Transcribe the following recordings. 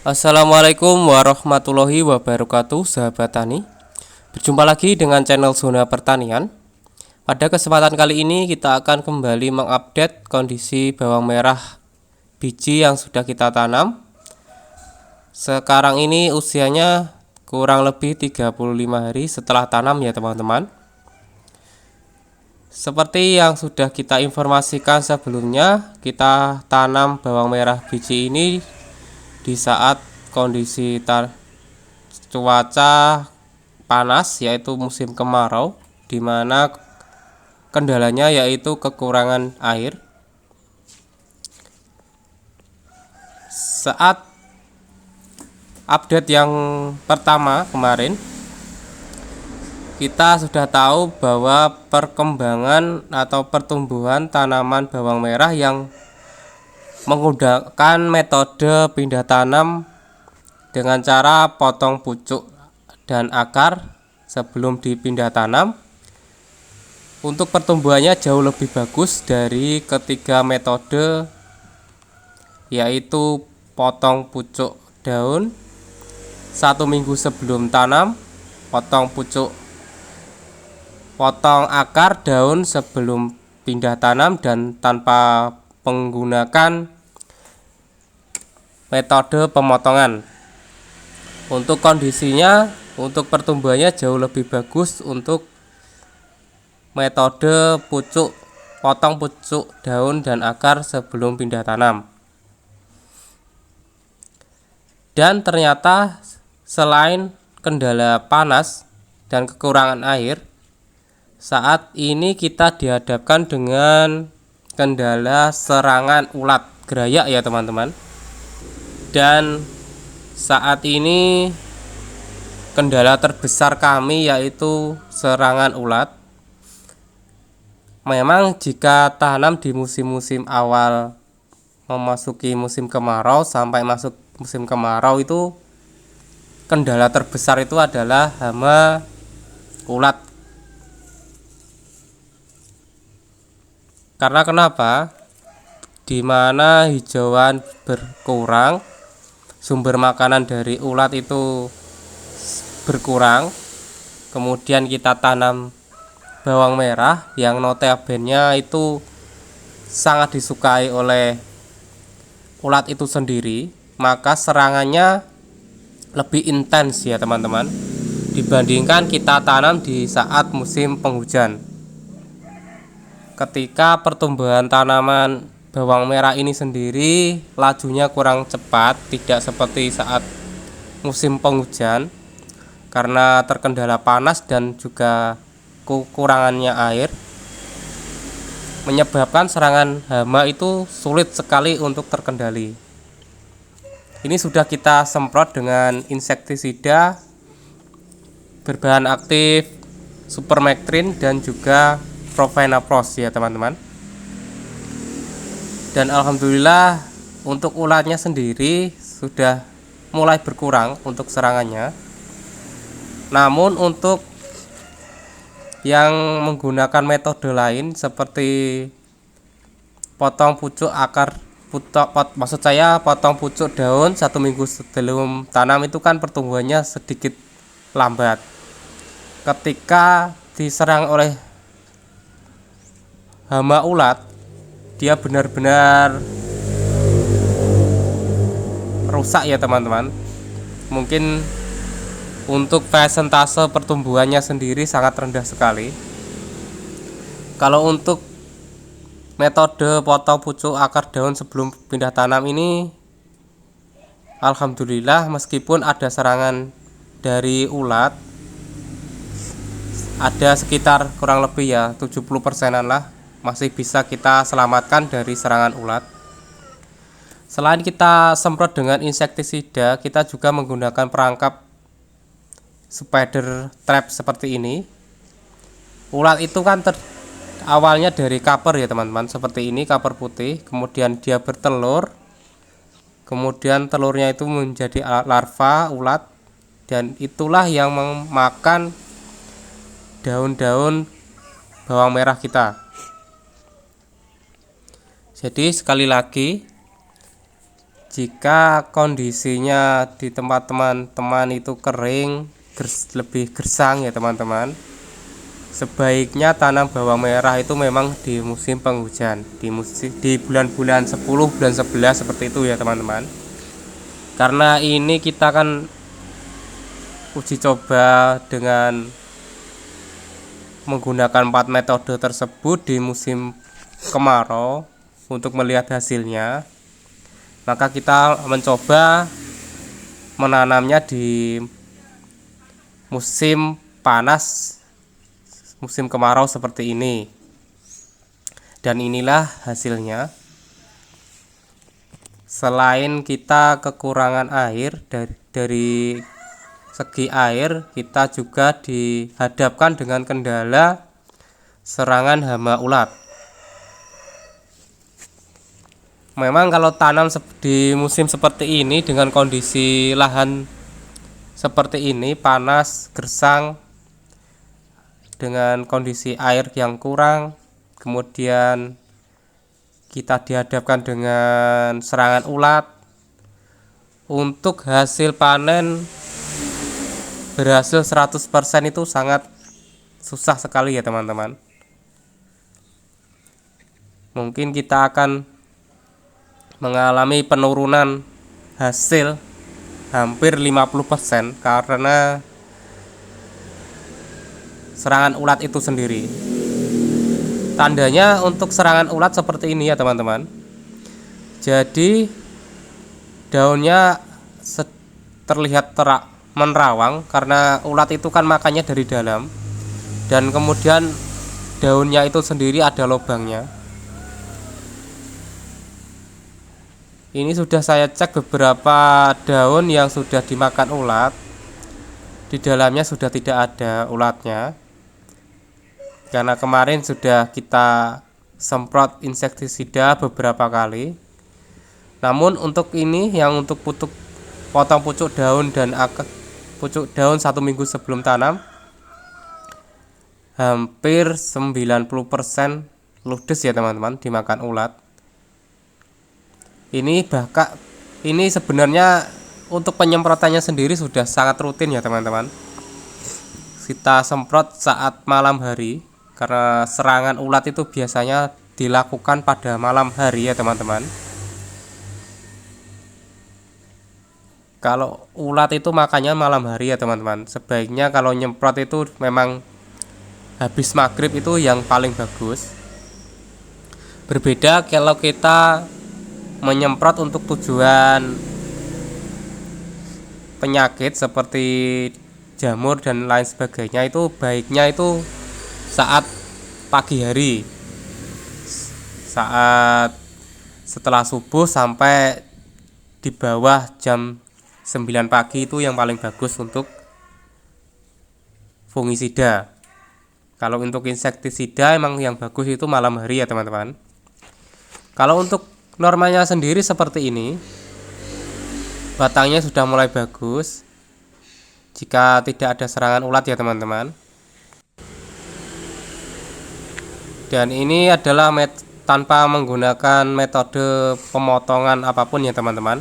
Assalamualaikum warahmatullahi wabarakatuh, sahabat tani. Berjumpa lagi dengan channel Zona Pertanian. Pada kesempatan kali ini kita akan kembali mengupdate kondisi bawang merah biji yang sudah kita tanam. Sekarang ini usianya kurang lebih 35 hari setelah tanam ya teman-teman. Seperti yang sudah kita informasikan sebelumnya, kita tanam bawang merah biji ini di saat kondisi cuaca panas, yaitu musim kemarau, di mana kendalanya yaitu kekurangan air. Saat update yang pertama kemarin, kita sudah tahu bahwa perkembangan atau pertumbuhan tanaman bawang merah yang menggunakan metode pindah tanam dengan cara potong pucuk dan akar sebelum dipindah tanam, untuk pertumbuhannya jauh lebih bagus dari ketiga metode, yaitu potong pucuk daun 1 minggu sebelum tanam, potong akar daun sebelum pindah tanam, dan tanpa menggunakan metode pemotongan. Untuk kondisinya, untuk pertumbuhannya jauh lebih bagus untuk metode potong pucuk daun dan akar sebelum pindah tanam. Dan ternyata selain kendala panas dan kekurangan air, saat ini kita dihadapkan dengan kendala serangan ulat gerayak ya teman-teman. Dan saat ini kendala terbesar kami yaitu serangan ulat. Memang jika tanam di musim-musim awal memasuki musim kemarau sampai masuk musim kemarau, itu kendala terbesar itu adalah hama ulat. Karena kenapa? Di mana hijauan berkurang, sumber makanan dari ulat itu berkurang. Kemudian kita tanam bawang merah yang notabene itu sangat disukai oleh ulat itu sendiri, maka serangannya lebih intens ya teman-teman, dibandingkan kita tanam di saat musim penghujan. Ketika pertumbuhan tanaman bawang merah ini sendiri lajunya kurang cepat, tidak seperti saat musim penghujan, karena terkendala panas dan juga kekurangannya air, menyebabkan serangan hama itu sulit sekali untuk terkendali. Ini sudah kita semprot dengan insektisida berbahan aktif Supermectin dan juga Profenapros ya teman-teman. Dan alhamdulillah untuk ulatnya sendiri sudah mulai berkurang untuk serangannya. Namun untuk yang menggunakan metode lain seperti potong pucuk akar, potong pucuk daun 1 minggu sebelum tanam, itu kan pertumbuhannya sedikit lambat. Ketika diserang oleh hama ulat, dia benar-benar rusak ya teman-teman. Mungkin untuk persentase pertumbuhannya sendiri sangat rendah sekali. Kalau untuk metode potong pucuk akar daun sebelum pindah tanam ini, alhamdulillah meskipun ada serangan dari ulat, ada sekitar kurang lebih ya 70%-an lah, masih bisa kita selamatkan dari serangan ulat. Selain kita semprot dengan insektisida, kita juga menggunakan perangkap spider trap seperti ini. Ulat itu kan awalnya dari kaper ya teman-teman, seperti ini, kaper putih, kemudian dia bertelur, kemudian telurnya itu menjadi larva ulat, dan itulah yang memakan daun-daun bawang merah kita. Jadi sekali lagi, Jika kondisinya di tempat teman-teman itu kering, lebih gersang ya teman-teman, sebaiknya tanam bawang merah itu memang di musim penghujan, di bulan-bulan 10, bulan 11 seperti itu ya teman-teman. Karena ini kita kan uji coba dengan menggunakan 4 metode tersebut di musim kemarau untuk melihat hasilnya. Maka kita mencoba menanamnya di musim panas, musim kemarau seperti ini. Dan inilah hasilnya. Selain kita kekurangan air dari segi air, kita juga dihadapkan dengan kendala serangan hama ulat. Memang kalau tanam di musim seperti ini dengan kondisi lahan seperti ini, panas, gersang, dengan kondisi air yang kurang, kemudian kita dihadapkan dengan serangan ulat, untuk hasil panen berhasil 100% itu sangat susah sekali ya teman-teman. Mungkin kita akan mengalami penurunan hasil hampir 50% karena serangan ulat itu sendiri. Tandanya untuk serangan ulat seperti ini ya teman-teman. Jadi daunnya terlihat menerawang karena ulat itu kan makannya dari dalam, dan kemudian daunnya itu sendiri ada lubangnya. Ini sudah saya cek beberapa daun yang sudah dimakan ulat, di dalamnya sudah tidak ada ulatnya, karena kemarin sudah kita semprot insektisida beberapa kali. Namun untuk ini yang untuk potong pucuk daun dan pucuk daun 1 minggu sebelum tanam, hampir 90% ludes ya teman-teman dimakan ulat. Ini sebenarnya untuk penyemprotannya sendiri sudah sangat rutin ya teman-teman. Kita semprot saat malam hari karena serangan ulat itu biasanya dilakukan pada malam hari ya teman-teman. Kalau ulat itu makannya malam hari ya teman-teman. Sebaiknya kalau nyemprot itu memang habis maghrib itu yang paling bagus. Berbeda kalau kita menyemprot untuk tujuan penyakit seperti jamur dan lain sebagainya, itu baiknya itu saat pagi hari, saat setelah subuh sampai di bawah jam 9 pagi itu yang paling bagus untuk fungisida. Kalau untuk insektisida emang yang bagus itu malam hari ya teman-teman. Kalau untuk normanya sendiri seperti ini, batangnya sudah mulai bagus jika tidak ada serangan ulat ya teman-teman. Dan ini adalah tanpa menggunakan metode pemotongan apapun ya teman-teman,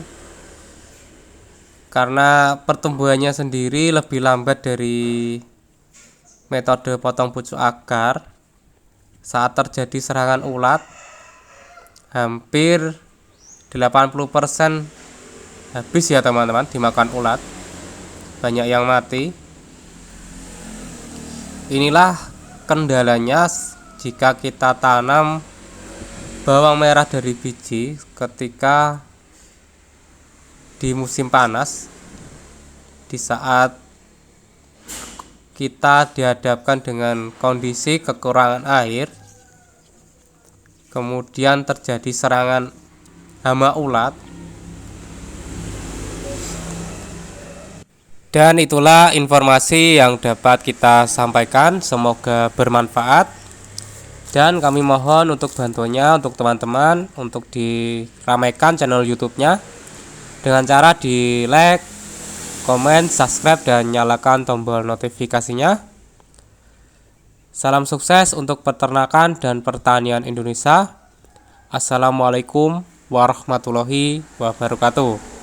karena pertumbuhannya sendiri lebih lambat dari metode potong pucuk akar. Saat terjadi serangan ulat, hampir 80% habis ya teman-teman dimakan ulat, banyak yang mati. Inilah kendalanya jika kita tanam bawang merah dari biji ketika di musim panas, di saat kita dihadapkan dengan kondisi kekurangan air, kemudian terjadi serangan hama ulat. Dan itulah informasi yang dapat kita sampaikan, semoga bermanfaat. Dan kami mohon untuk bantuannya untuk teman-teman untuk diramaikan channel YouTube-nya dengan cara di like, komen, subscribe, dan nyalakan tombol notifikasinya. Salam sukses untuk peternakan dan pertanian Indonesia. Assalamualaikum warahmatullahi wabarakatuh.